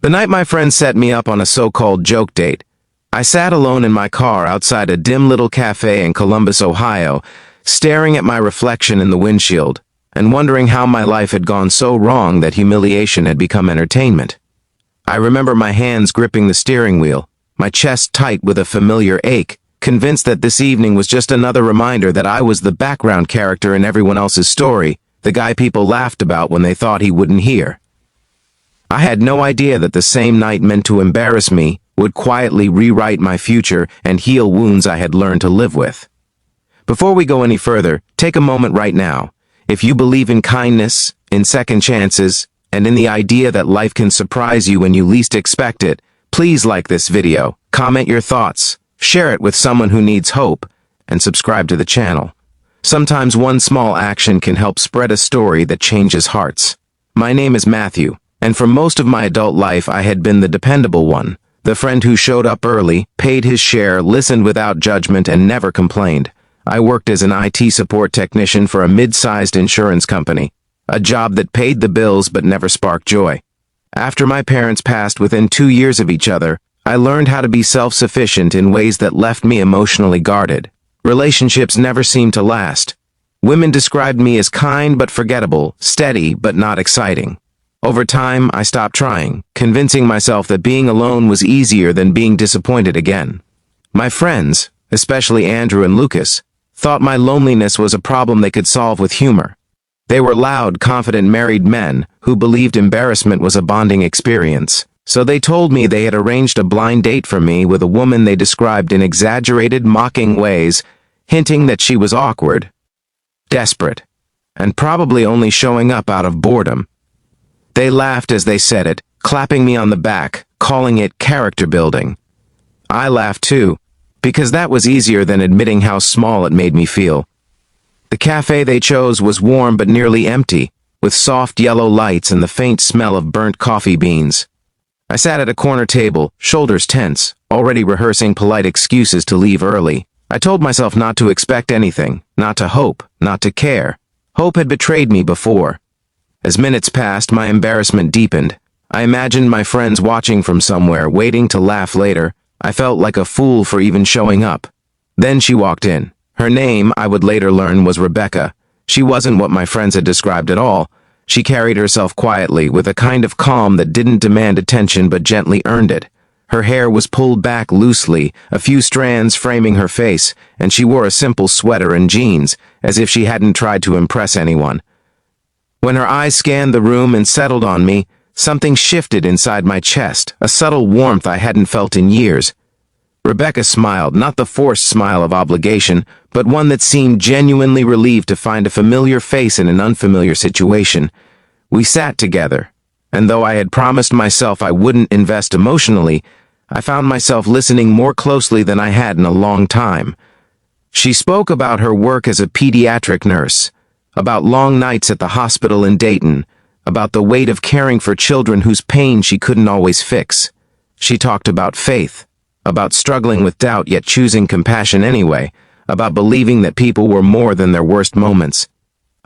The night my friend set me up on a so-called joke date, I sat alone in my car outside a dim little cafe in Columbus, Ohio, staring at my reflection in the windshield and wondering how my life had gone so wrong that humiliation had become entertainment. I remember my hands gripping the steering wheel, my chest tight with a familiar ache, convinced that this evening was just another reminder that I was the background character in everyone else's story, the guy people laughed about when they thought he wouldn't hear. I had no idea that the same night meant to embarrass me would quietly rewrite my future and heal wounds I had learned to live with. Before we go any further, take a moment right now. If you believe in kindness, in second chances, and in the idea that life can surprise you when you least expect it, please like this video, comment your thoughts, share it with someone who needs hope, and subscribe to the channel. Sometimes one small action can help spread a story that changes hearts. My name is Matthew, and for most of my adult life I had been the dependable one, the friend who showed up early, paid his share, listened without judgment, and never complained. I worked as an IT support technician for a mid-sized insurance company, a job that paid the bills but never sparked joy. After my parents passed within 2 years of each other, I learned how to be self-sufficient in ways that left me emotionally guarded. Relationships never seemed to last. Women described me as kind but forgettable, steady but not exciting. Over time, I stopped trying, convincing myself that being alone was easier than being disappointed again. My friends, especially Andrew and Lucas, thought my loneliness was a problem they could solve with humor. They were loud, confident married men who believed embarrassment was a bonding experience. So they told me they had arranged a blind date for me with a woman they described in exaggerated, mocking ways, hinting that she was awkward, desperate, and probably only showing up out of boredom. They laughed as they said it, clapping me on the back, calling it character building. I laughed too, because that was easier than admitting how small it made me feel. The cafe they chose was warm but nearly empty, with soft yellow lights and the faint smell of burnt coffee beans. I sat at a corner table, shoulders tense, already rehearsing polite excuses to leave early. I told myself not to expect anything, not to hope, not to care. Hope had betrayed me before. As minutes passed, my embarrassment deepened. I imagined my friends watching from somewhere, waiting to laugh later. I felt like a fool for even showing up. Then she walked in. Her name, I would later learn, was Rebecca. She wasn't what my friends had described at all. She carried herself quietly, with a kind of calm that didn't demand attention but gently earned it. Her hair was pulled back loosely, a few strands framing her face, and she wore a simple sweater and jeans, as if she hadn't tried to impress anyone. When her eyes scanned the room and settled on me, something shifted inside my chest, a subtle warmth I hadn't felt in years. Rebecca smiled, not the forced smile of obligation, but one that seemed genuinely relieved to find a familiar face in an unfamiliar situation. We sat together, and though I had promised myself I wouldn't invest emotionally, I found myself listening more closely than I had in a long time. She spoke about her work as a pediatric nurse, about long nights at the hospital in Dayton, about the weight of caring for children whose pain she couldn't always fix. She talked about faith, about struggling with doubt yet choosing compassion anyway, about believing that people were more than their worst moments.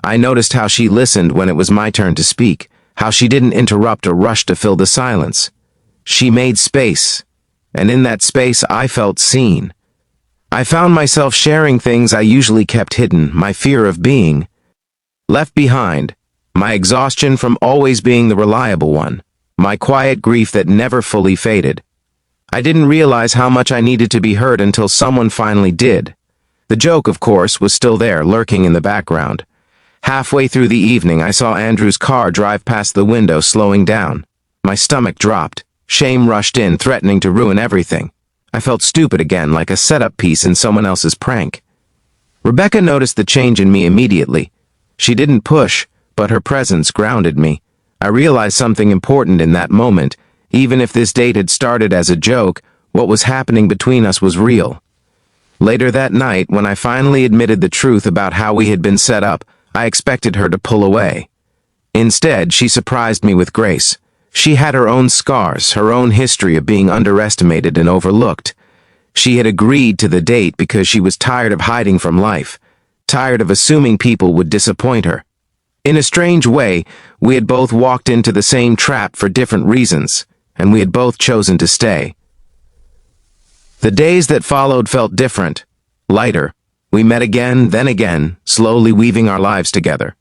I noticed how she listened when it was my turn to speak, how she didn't interrupt or rush to fill the silence. She made space, and in that space I felt seen. I found myself sharing things I usually kept hidden, my fear of being left behind, my exhaustion from always being the reliable one, my quiet grief that never fully faded. I didn't realize how much I needed to be heard until someone finally did. The joke, of course, was still there, lurking in the background. Halfway through the evening, I saw Andrew's car drive past the window, slowing down. My stomach dropped. Shame rushed in, threatening to ruin everything. I felt stupid again, like a setup piece in someone else's prank. Rebecca noticed the change in me immediately. She didn't push, but her presence grounded me. I realized something important in that moment. Even if this date had started as a joke, what was happening between us was real. Later that night, when I finally admitted the truth about how we had been set up, I expected her to pull away. Instead, she surprised me with grace. She had her own scars, her own history of being underestimated and overlooked. She had agreed to the date because she was tired of hiding from life, tired of assuming people would disappoint her. In a strange way, we had both walked into the same trap for different reasons, and we had both chosen to stay. The days that followed felt different, lighter. We met again, then again, slowly weaving our lives together.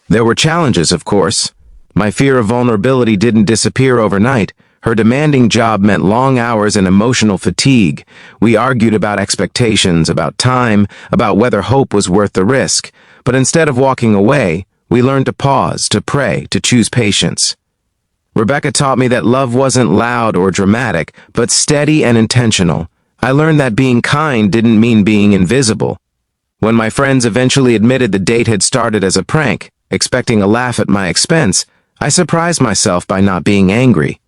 There were challenges, of course. My fear of vulnerability didn't disappear overnight. Her demanding job meant long hours and emotional fatigue. We argued about expectations, about time, about whether hope was worth the risk. But instead of walking away, we learned to pause, to pray, to choose patience. Rebecca taught me that love wasn't loud or dramatic, but steady and intentional. I learned that being kind didn't mean being invisible. When my friends eventually admitted the date had started as a prank, expecting a laugh at my expense, I surprised myself by not being angry.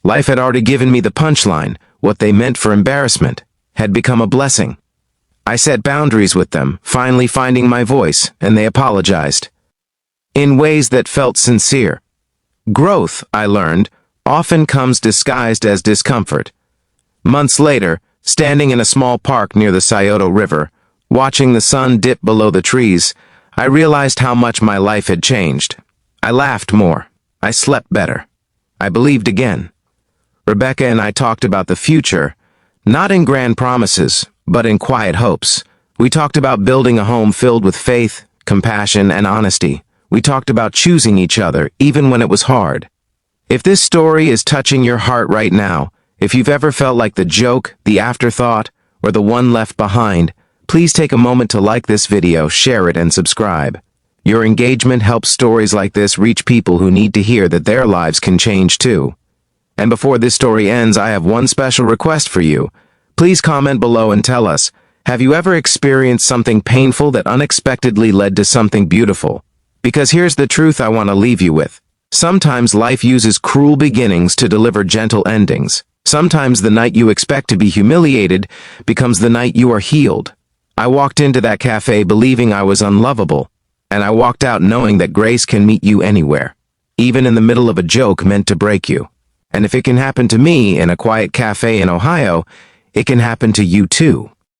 Life had already given me the punchline. What they meant for embarrassment had become a blessing. I set boundaries with them, finally finding my voice, and they apologized. In ways that felt sincere. Growth, I learned, often comes disguised as discomfort. Months later, standing in a small park near the Scioto River, watching the sun dip below the trees, I realized how much my life had changed. I laughed more. I slept better. I believed again. Rebecca and I talked about the future, not in grand promises, but in quiet hopes. We talked about building a home filled with faith, compassion, and honesty. We talked about choosing each other, even when it was hard. If this story is touching your heart right now, if you've ever felt like the joke, the afterthought, or the one left behind, please take a moment to like this video, share it, and subscribe. Your engagement helps stories like this reach people who need to hear that their lives can change too. And before this story ends, I have one special request for you. Please comment below and tell us, have you ever experienced something painful that unexpectedly led to something beautiful? Because here's the truth I want to leave you with. Sometimes life uses cruel beginnings to deliver gentle endings. Sometimes the night you expect to be humiliated becomes the night you are healed. I walked into that cafe believing I was unlovable, and I walked out knowing that grace can meet you anywhere, even in the middle of a joke meant to break you. And if it can happen to me in a quiet cafe in Ohio, it can happen to you too.